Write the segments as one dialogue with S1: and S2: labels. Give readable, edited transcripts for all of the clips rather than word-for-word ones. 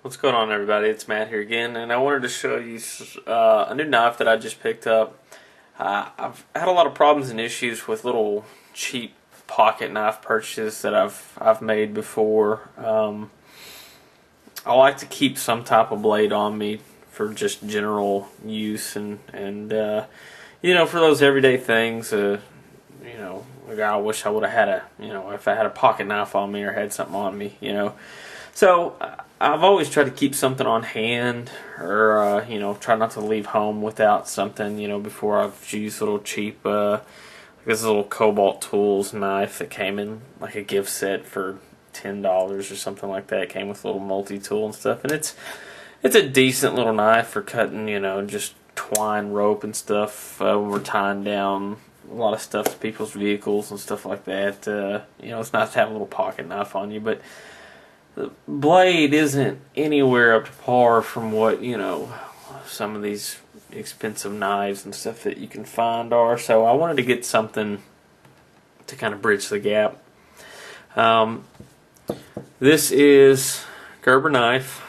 S1: What's going on, everybody? It's Matt here again, and I wanted to show you a new knife that I just picked up. I've had a lot of problems and issues with little cheap pocket knife purchases that I've made before. I like to keep some type of blade on me for just general use, and for those everyday things. I wish I would have had if I had a pocket knife on me or had something on me. So I've always tried to keep something on hand, or try not to leave home without something. Before I've used a little cheap, this little Cobalt Tools knife that came in like a gift set for $10 or something like that. It came with a little multi-tool and stuff, and it's a decent little knife for cutting, just twine, rope, and stuff when we're tying down a lot of stuff to people's vehicles and stuff like that. It's nice to have a little pocket knife on you, but the blade isn't anywhere up to par from what some of these expensive knives and stuff that you can find are. So I wanted to get something to kind of bridge the gap. This is Gerber knife.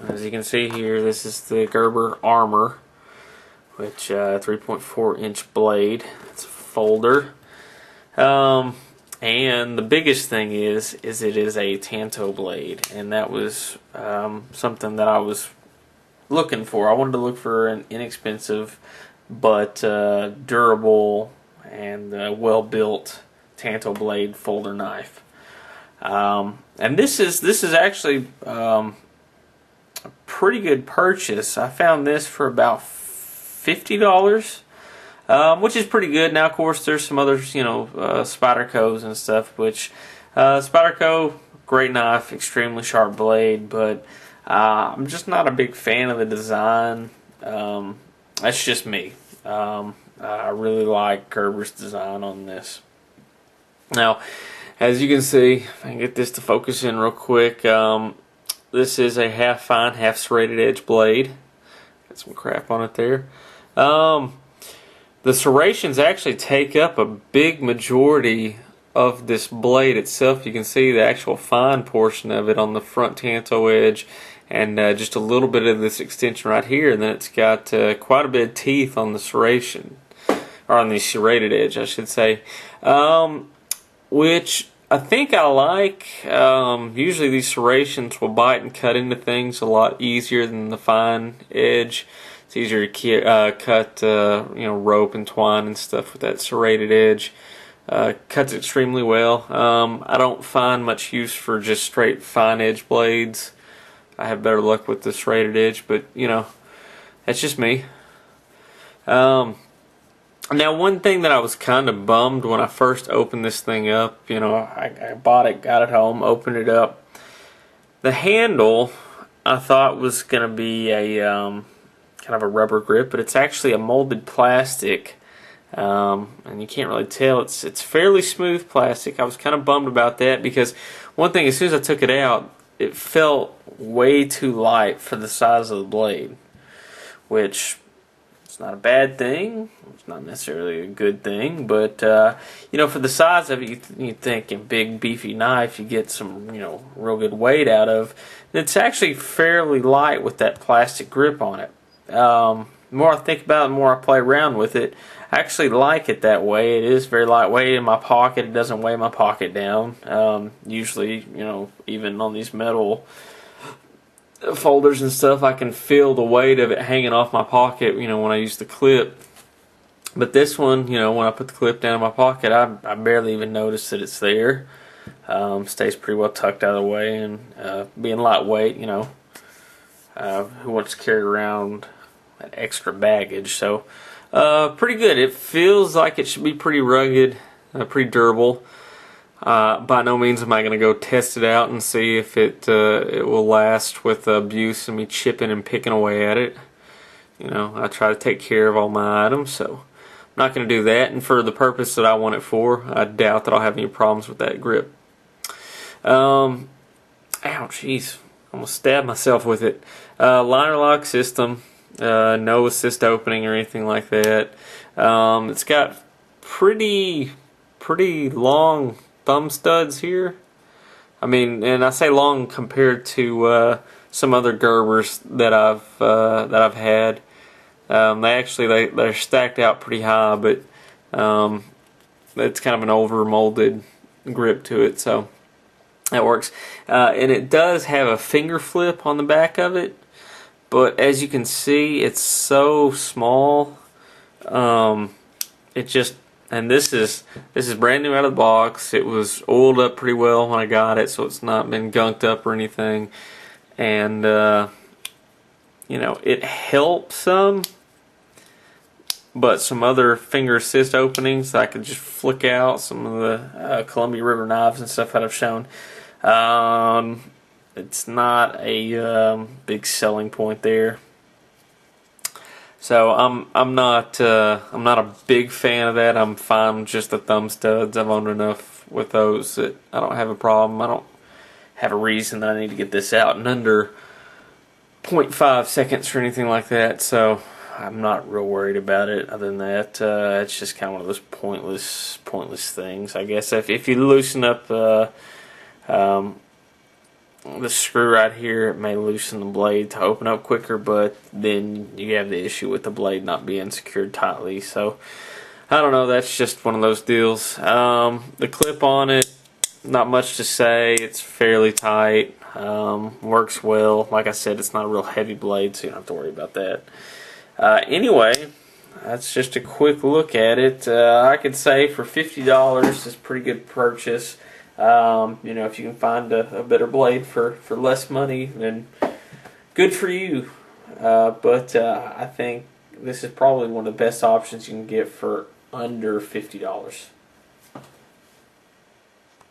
S1: As you can see here, this is the Gerber Armor, which 3.4-inch blade. It's a folder. And the biggest thing is it is a tanto blade, and that was something that I was looking for. I wanted to look for an inexpensive but durable and well-built tanto blade folder knife. And this is actually a pretty good purchase. I found this for about $50. Which is pretty good. Now, of course, there's some others, Spyderco's and stuff, which Spyderco, great knife, extremely sharp blade, but I'm just not a big fan of the design. That's just me. I really like Gerber's design on this. Now, as you can see, if I can get this to focus in real quick, this is a half fine, half serrated edge blade. Got some crap on it there. The serrations actually take up a big majority of this blade itself. You can see the actual fine portion of it on the front tanto edge, and just a little bit of this extension right here, and then it's got quite a bit of teeth on the serration, or on the serrated edge, I should say, which I think I like. Usually these serrations will bite and cut into things a lot easier than the fine edge. It's easier to cut rope and twine and stuff with that serrated edge. Cuts extremely well. I don't find much use for just straight fine edge blades. I have better luck with the serrated edge, but that's just me. Now, one thing that I was kind of bummed when I first opened this thing up, I bought it, got it home, opened it up. The handle I thought was going to be a kind of a rubber grip, but it's actually a molded plastic, and you can't really tell. It's fairly smooth plastic. I was kind of bummed about that, because one thing, as soon as I took it out, it felt way too light for the size of the blade, which it's not a bad thing. It's not necessarily a good thing, but for the size of it, you think a big beefy knife you get some real good weight out of. And it's actually fairly light with that plastic grip on it. The more I think about it, the more I play around with it, I actually like it that way. It is very lightweight in my pocket. It doesn't weigh my pocket down. Usually, even on these metal folders and stuff, I can feel the weight of it hanging off my pocket, when I use the clip. But this one, when I put the clip down in my pocket, I barely even notice that it's there. Stays pretty well tucked out of the way, and being lightweight, who wants to carry around that extra baggage? So pretty good. It feels like it should be pretty rugged, pretty durable. By no means am I going to go test it out and see if it will last with abuse and me chipping and picking away at it. I try to take care of all my items, so I'm not going to do that. And for the purpose that I want it for, I doubt that I'll have any problems with that grip. Ow, jeez. Almost stabbed myself with it. Liner lock system, no assist opening or anything like that. It's got pretty long thumb studs here. I mean, and I say long compared to some other Gerbers that I've had. They're stacked out pretty high, but it's kind of an over molded grip to it, so that works. And it does have a finger flip on the back of it, but as you can see, it's so small. It just, and this is brand new out of the box. It was oiled up pretty well when I got it, so it's not been gunked up or anything. And you know, it helps some, but some other finger assist openings I could just flick out. Some of the Columbia River knives and stuff that I've shown. It's not a big selling point there. So I'm not a big fan of that. I'm fine with just the thumb studs. I've owned enough with those that I don't have a problem. I don't have a reason that I need to get this out in under 0.5 seconds or anything like that. So I'm not real worried about it. Other than that, it's just kind of one of those pointless things, I guess. If you loosen up the screw right here, it may loosen the blade to open up quicker, but then you have the issue with the blade not being secured tightly. So I don't know, that's just one of those deals. The clip on it, not much to say. It's fairly tight, works well. Like I said, it's not a real heavy blade, so you don't have to worry about that. Anyway, that's just a quick look at it. I could say for $50 it's a pretty good purchase. You know, if you can find a better blade for less money, then good for you. But I think this is probably one of the best options you can get for under $50.